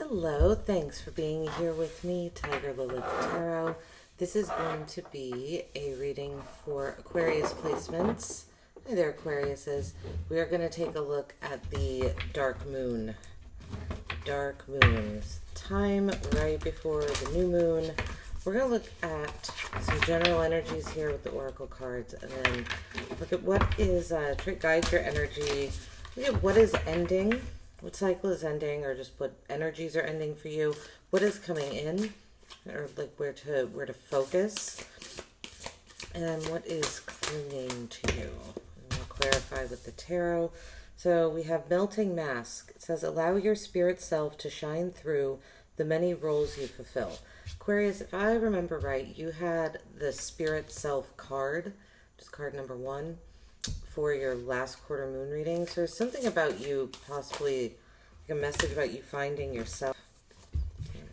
Hello, thanks for being here with me, Tiger Lilith Tarot. This is going to be a reading for Aquarius placements. Hi there, Aquariuses. We are going to take a look at the dark moon. Dark moons. Time right before the new moon. We're going to look at some general energies here with the oracle cards, and then look at what is, guide your energy. Look at what is ending. What cycle is ending, or just what energies are ending for you? What is coming in, or like where to focus, and what is clinging to you? And we'll clarify with the tarot. So we have melting mask. It says, allow your spirit self to shine through the many roles you fulfill. Aquarius, if I remember right, you had the spirit self card, just card number 1, for your last quarter moon reading. So there's something about you, possibly like a message about you finding yourself.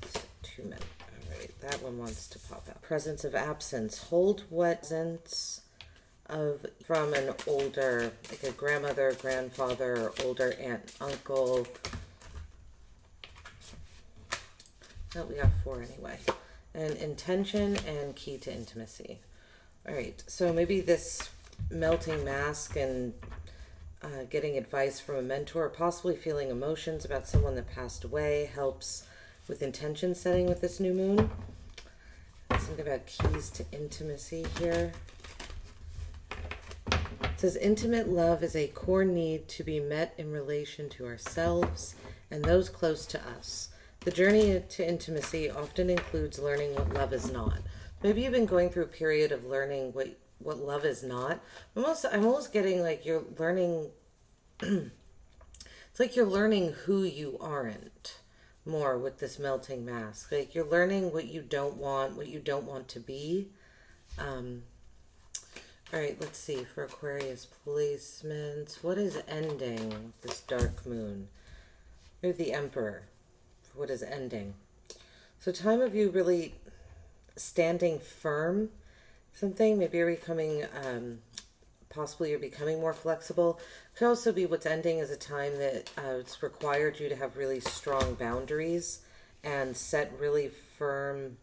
It's 2 minutes. All right, that one wants to pop out. Presence of absence. Hold what presence of from an older, like a grandmother, grandfather, or older aunt, uncle. Oh, we got 4 anyway. And intention and key to intimacy. All right, so maybe this melting mask and getting advice from a mentor, possibly feeling emotions about someone that passed away, helps with intention setting with this new moon. Something about keys to intimacy here. It says, intimate love is a core need to be met in relation to ourselves and those close to us. The journey to intimacy often includes learning what love is not. Maybe you've been going through a period of learning what love is not. I'm almost getting like you're learning, it's like you're learning who you aren't more with this melting mask. Like you're learning what you don't want to be. All right, let's see for Aquarius placements. What is ending this dark moon? Here's the Emperor. What is ending? So time of you really standing firm. Something, maybe you're becoming, possibly you're becoming more flexible. Could also be what's ending is a time that it's required you to have really strong boundaries and set really firm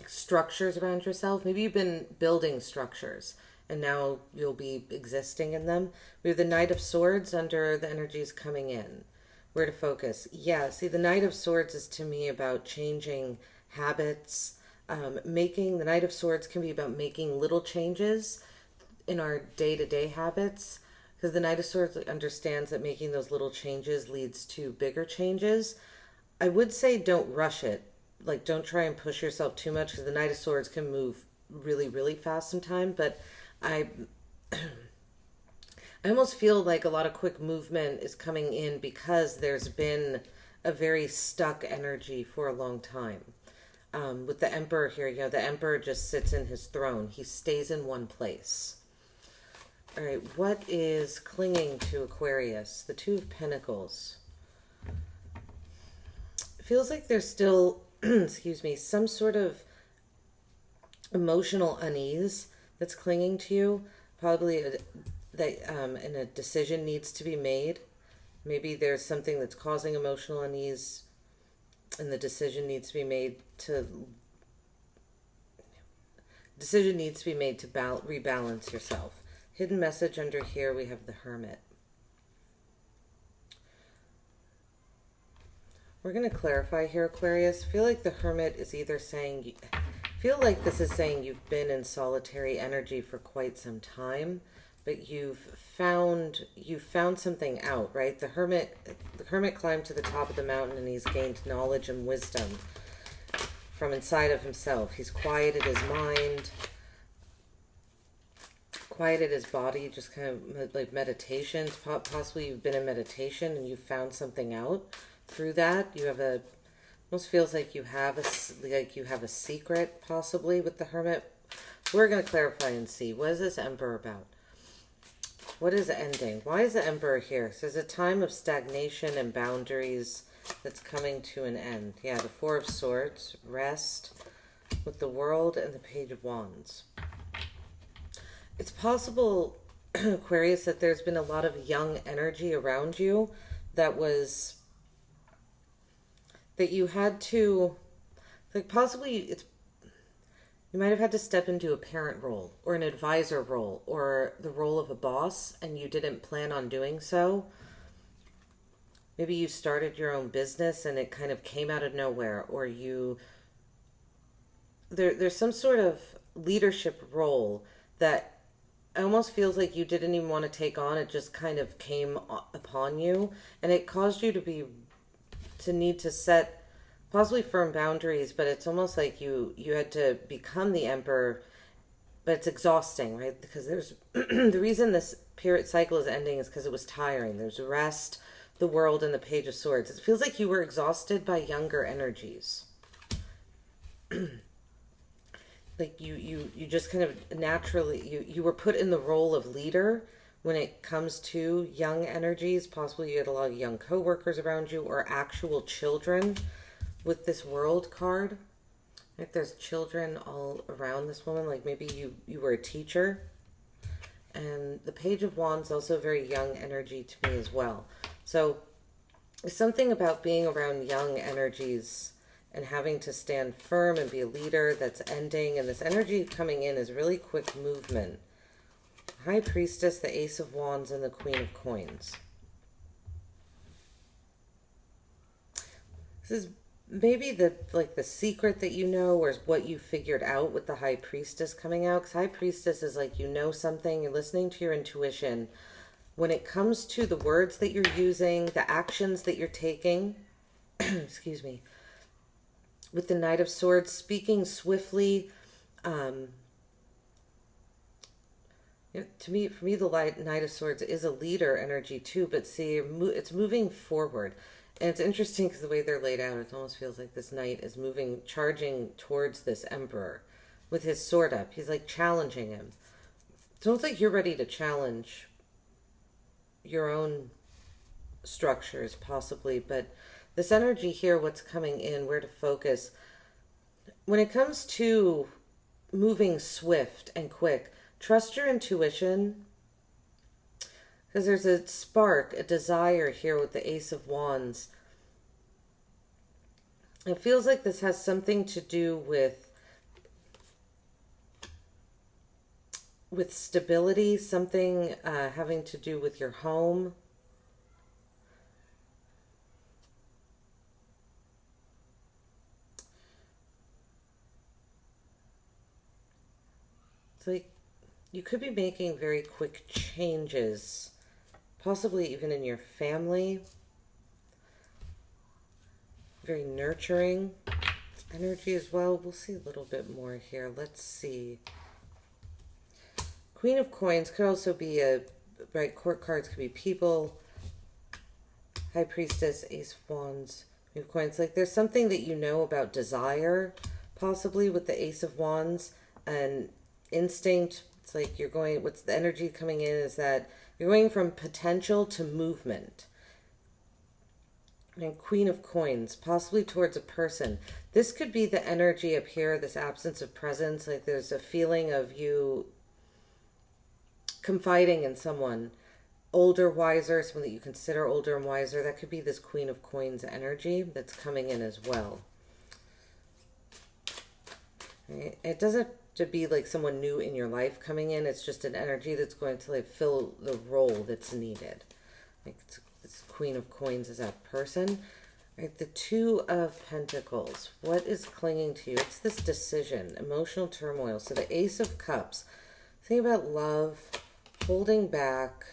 structures around yourself. Maybe you've been building structures and now you'll be existing in them. We have the Knight of Swords under the energies coming in. Where to focus? Yeah, see, the Knight of Swords is to me about changing habits. The Knight of Swords can be about making little changes in our day-to-day habits, because the Knight of Swords understands that making those little changes leads to bigger changes. I would say don't rush it. Like, don't try and push yourself too much, because the Knight of Swords can move really, really fast sometimes, but I almost feel like a lot of quick movement is coming in because there's been a very stuck energy for a long time. With the Emperor here, the Emperor just sits in his throne. He stays in one place. All right, what is clinging to Aquarius? The Two of Pentacles. It feels like there's still, excuse me, some sort of emotional unease that's clinging to you. Probably and a decision needs to be made. Maybe there's something that's causing emotional unease and the decision needs to be made to rebalance yourself. Hidden message under here, we have the Hermit. We're going to clarify here, Aquarius. I feel like the Hermit is either saying, this is saying you've been in solitary energy for quite some time, but you've found something out, right? The hermit climbed to the top of the mountain and he's gained knowledge and wisdom from inside of himself. He's quieted his mind, quieted his body, just kind of like meditations. Possibly you've been in meditation and you've found something out through that. You have almost feels like you have a secret possibly with the Hermit. We're going to clarify and see. What is this Emperor about? What is ending? Why is the Emperor here? So there's a time of stagnation and boundaries that's coming to an end. Yeah, the Four of Swords, rest with the World and the Page of Wands. It's possible, Aquarius, that there's been a lot of young energy around you that was that you had to, like, possibly you might have had to step into a parent role or an advisor role or the role of a boss, and you didn't plan on doing so. Maybe you started your own business and it kind of came out of nowhere, or there's some sort of leadership role that almost feels like you didn't even want to take on. It just kind of came upon you, and it caused you to need to set possibly firm boundaries, but it's almost like you had to become the emperor, but it's exhausting, right? Because there's the reason this period cycle is ending is because it was tiring. There's rest, the world, and the Page of Swords. It feels like you were exhausted by younger energies. Like you just kind of naturally, you were put in the role of leader when it comes to young energies. Possibly you had a lot of young co-workers around you, or actual children with this World card. Like there's children all around this woman. Like maybe you were a teacher. And the Page of Wands, also very young energy to me as well. So there's something about being around young energies and having to stand firm and be a leader that's ending. And this energy coming in is really quick movement. High Priestess, the Ace of Wands, and the Queen of Coins. This is maybe the secret that you know, or what you figured out with the High Priestess coming out. Because High Priestess is like, you know something, you're listening to your intuition. When it comes to the words that you're using, the actions that you're taking, excuse me, with the Knight of Swords, speaking swiftly. For me, the Knight of Swords is a leader energy too, but see, it's moving forward. And it's interesting because the way they're laid out, it almost feels like this knight is charging towards this emperor with his sword up. He's like challenging him. It's almost like you're ready to challenge your own structures, possibly, but this energy here, what's coming in, where to focus. When it comes to moving swift and quick, trust your intuition, because there's a spark, a desire here with the Ace of Wands. It feels like this has something to do with stability, something having to do with your home. It's like you could be making very quick changes, possibly even in your family. Very nurturing energy as well. We'll see a little bit more here. Let's see. Queen of Coins could also be right, court cards could be people. High Priestess, Ace of Wands, Queen of Coins. Like there's something that you know about desire, possibly with the Ace of Wands, and instinct. It's like you're going, what's the energy coming in is that you're going from potential to movement. And Queen of Coins, possibly towards a person. This could be the energy up here, this absence of presence. Like there's a feeling of you confiding in someone older, wiser, someone that you consider older and wiser. That could be this Queen of Coins energy that's coming in as well. Right? It doesn't have to be like someone new in your life coming in. It's just an energy that's going to like fill the role that's needed. Like this Queen of Coins is that person. Right? The Two of Pentacles. What is clinging to you? It's this decision, emotional turmoil. So the Ace of Cups. Think about love, holding back.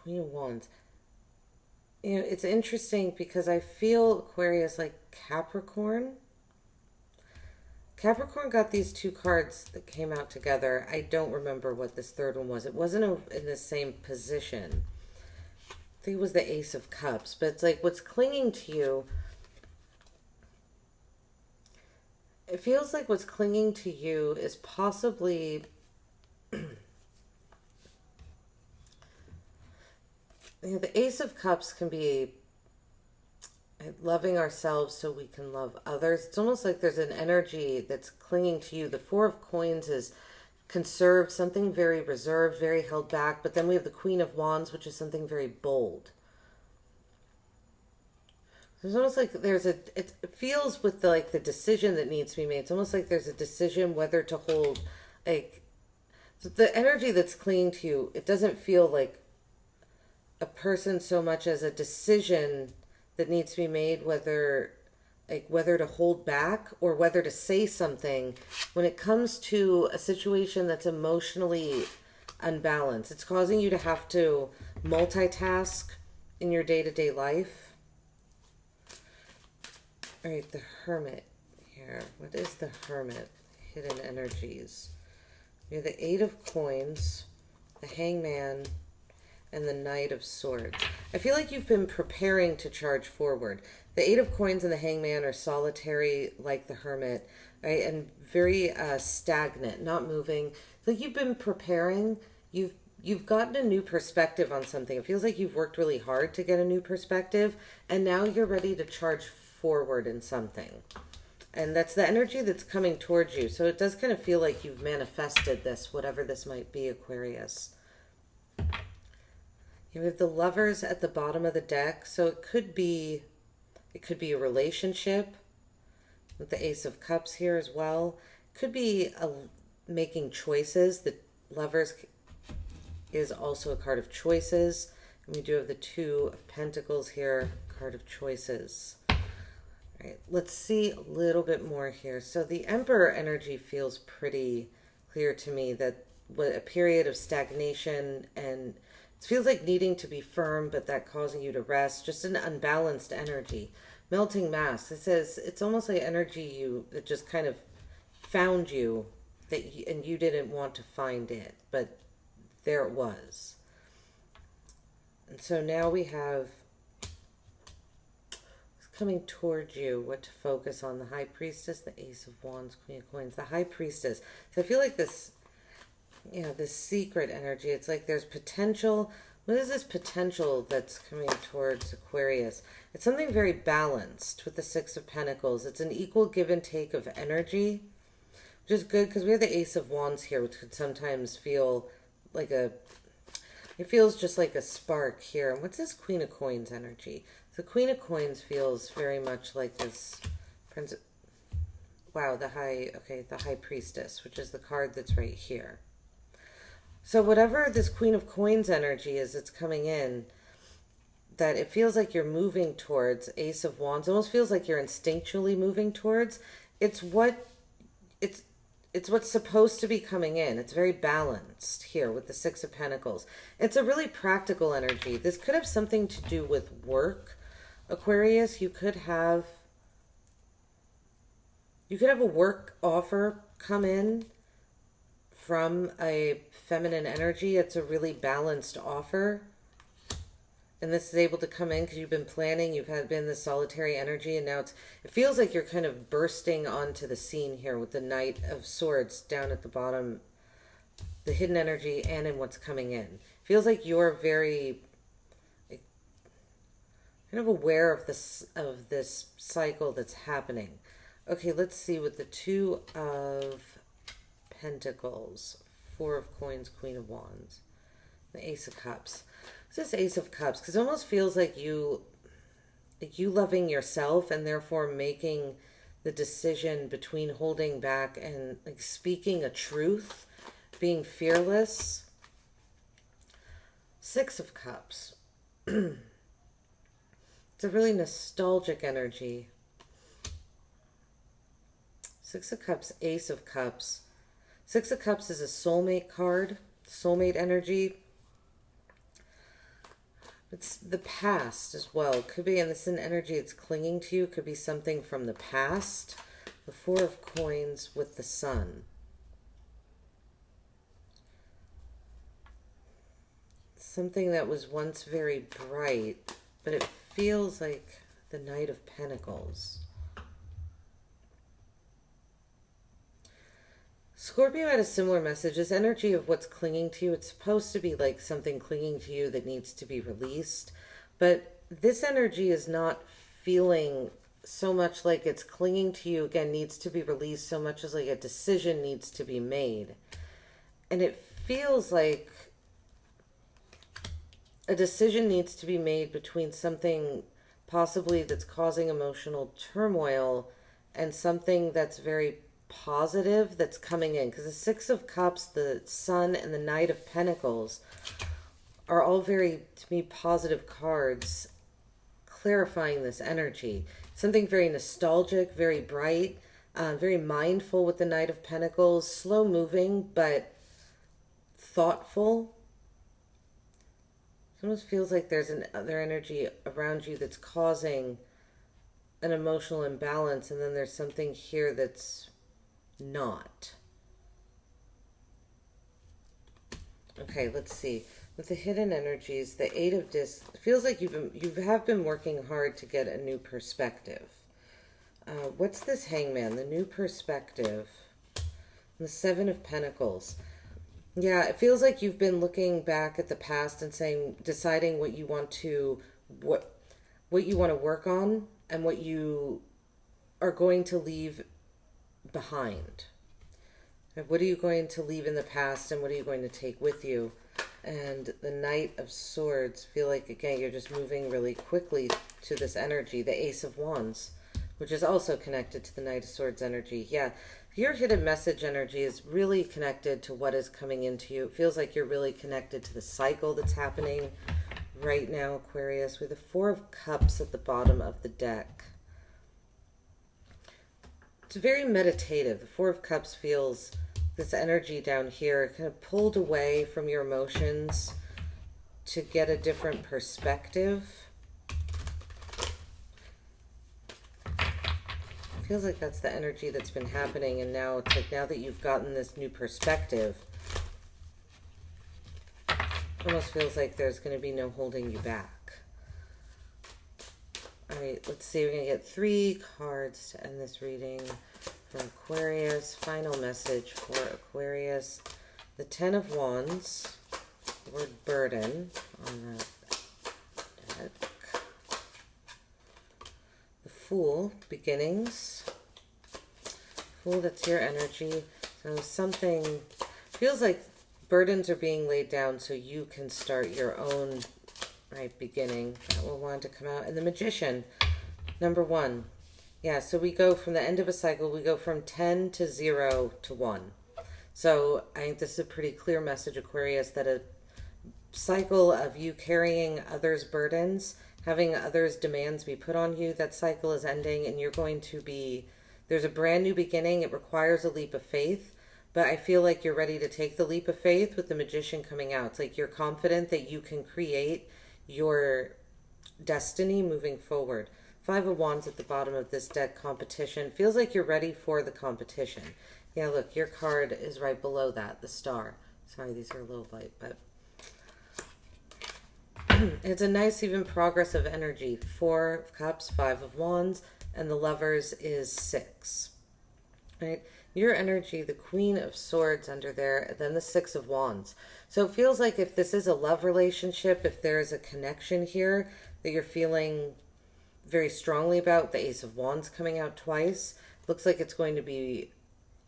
Queen of Wands. You know, it's interesting because I feel Aquarius like Capricorn. Capricorn got these two cards that came out together. I don't remember what this third one was. It wasn't in the same position. I think it was the Ace of Cups. But it's like what's clinging to you. It feels like what's clinging to you is possibly the Ace of Cups can be loving ourselves so we can love others. It's almost like there's an energy that's clinging to you. The Four of Coins is conserved, something very reserved, very held back. But then we have the Queen of Wands, which is something very bold. It's almost like it feels with the decision that needs to be made. It's almost like there's a decision whether to hold, like, the energy that's clinging to you. It doesn't feel like a person so much as a decision that needs to be made, whether to hold back or whether to say something when it comes to a situation that's emotionally unbalanced. It's causing you to have to multitask in your day-to-day life. All right, the Hermit here. What is the Hermit? Hidden energies. We have the Eight of Coins, the Hangman, and the Knight of Swords. I feel like you've been preparing to charge forward. The Eight of Coins and the Hangman are solitary, like the Hermit, right? And very stagnant, not moving. It's like you've been preparing. You've gotten a new perspective on something. It feels like you've worked really hard to get a new perspective, and now you're ready to charge forward in something. And that's the energy that's coming towards you. So it does kind of feel like you've manifested this, whatever this might be, Aquarius. You have the Lovers at the bottom of the deck. So it could be a relationship with the Ace of Cups here as well. It could be making choices. The Lovers is also a card of choices. And we do have the Two of Pentacles here, card of choices. All right, let's see a little bit more here. So the Emperor energy feels pretty clear to me, that a period of stagnation, and it feels like needing to be firm, but that causing you to rest. Just an unbalanced energy. Melting mass. It says it's almost like energy that just kind of found you, and you didn't want to find it, but there it was. And so now we have coming towards you what to focus on: the High Priestess, the Ace of Wands, Queen of Coins, the High Priestess. So I feel like this, this secret energy. It's like there's potential. What is this potential that's coming towards Aquarius? It's something very balanced with the Six of Pentacles. It's an equal give and take of energy, which is good because we have the Ace of Wands here, which could sometimes feel like it feels just like a spark here. And what's this Queen of Coins energy? The Queen of Coins feels very much like this the High Priestess, which is the card that's right here. So whatever this Queen of Coins energy is that's coming in, that it feels like you're moving towards, Ace of Wands, almost feels like you're instinctually moving towards. It's what's supposed to be coming in. It's very balanced here with the Six of Pentacles. It's a really practical energy. This could have something to do with work, Aquarius. You could have a work offer come in from a feminine energy. It's a really balanced offer. And this is able to come in because you've been planning, you've been the solitary energy, and now it feels like you're kind of bursting onto the scene here with the Knight of Swords down at the bottom, the hidden energy, and in what's coming in. Feels like you're very kind of aware of this cycle that's happening. Okay, let's see with the Two of Pentacles, Four of Coins, Queen of Wands, the Ace of Cups. This Ace of Cups, because it almost feels like you loving yourself and therefore making the decision between holding back and like speaking a truth, being fearless. Six of Cups. It's a really nostalgic energy. Six of Cups, Ace of Cups. Six of Cups is a soulmate card, soulmate energy. It's the past as well. Could be, and this is an energy that's clinging to you. Could be something from the past. The Four of Coins with the Sun. Something that was once very bright, but it feels like the Knight of Pentacles. Scorpio had a similar message. This energy of what's clinging to you, it's supposed to be like something clinging to you that needs to be released. But this energy is not feeling so much like it's clinging to you, again, needs to be released, so much as like a decision needs to be made. And it feels like a decision needs to be made between something possibly that's causing emotional turmoil, and something that's very positive that's coming in. Because the Six of Cups, the Sun, and the Knight of Pentacles are all very, to me, positive cards, clarifying this energy. Something very nostalgic, very bright, very mindful with the Knight of Pentacles, slow moving, but thoughtful. It almost feels like there's another energy around you that's causing an emotional imbalance, and then there's something here that's not. Okay, let's see. With the hidden energies, the Eight of Discs, it feels like you have been working hard to get a new perspective. What's this Hangman? The new perspective. The Seven of Pentacles. Yeah, it feels like you've been looking back at the past and deciding what you want to work on and what you are going to leave behind. What are you going to leave in the past and what are you going to take with you? And the Knight of Swords, feel like, again, you're just moving really quickly to this energy. The Ace of Wands, which is also connected to the Knight of Swords energy. Yeah, your hidden message energy is really connected to what is coming into you. It feels like you're really connected to the cycle that's happening right now, Aquarius, with the Four of Cups at the bottom of the deck. It's very meditative. The Four of Cups feels this energy down here, kind of pulled away from your emotions to get a different perspective. Feels like that's the energy that's been happening, and now it's like now that you've gotten this new perspective, almost feels like there's going to be no holding you back. All right, let's see. We're going to get 3 cards to end this reading for Aquarius. Final message for Aquarius. The Ten of Wands, the word burden on that deck. The Fool, beginnings. Fool, that's your energy. So something feels like burdens are being laid down so you can start your own beginning. That will want to come out. And the Magician, number 1. Yeah, so we go from the end of a cycle, we go from 10 to 0 to 1. So I think this is a pretty clear message, Aquarius, that a cycle of you carrying others' burdens, having others' demands be put on you, that cycle is ending and you're going to be, there's a brand new beginning. It requires a leap of faith, but I feel like you're ready to take the leap of faith with the Magician coming out. It's like you're confident that you can create your destiny moving forward. 5 of Wands at the bottom of this deck, competition. Feels like you're ready for the competition. Yeah, look, your card is right below that, the Star. Sorry, these are a little light, but it's a nice, even progressive energy. 4 of Cups, 5 of Wands, and the Lovers is 6. Right? Your energy, the Queen of Swords under there, and then the 6 of Wands. So it feels like if this is a love relationship, if there is a connection here that you're feeling very strongly about, the Ace of Wands coming out twice, looks like it's going to be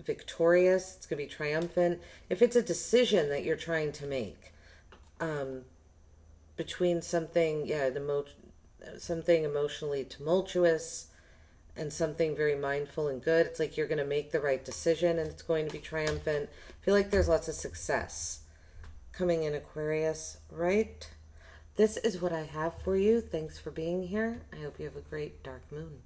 victorious, it's going to be triumphant. If it's a decision that you're trying to make between something, something emotionally tumultuous and something very mindful and good, it's like you're going to make the right decision and it's going to be triumphant. I feel like there's lots of success coming in, Aquarius, right? This is what I have for you. Thanks for being here. I hope you have a great dark moon.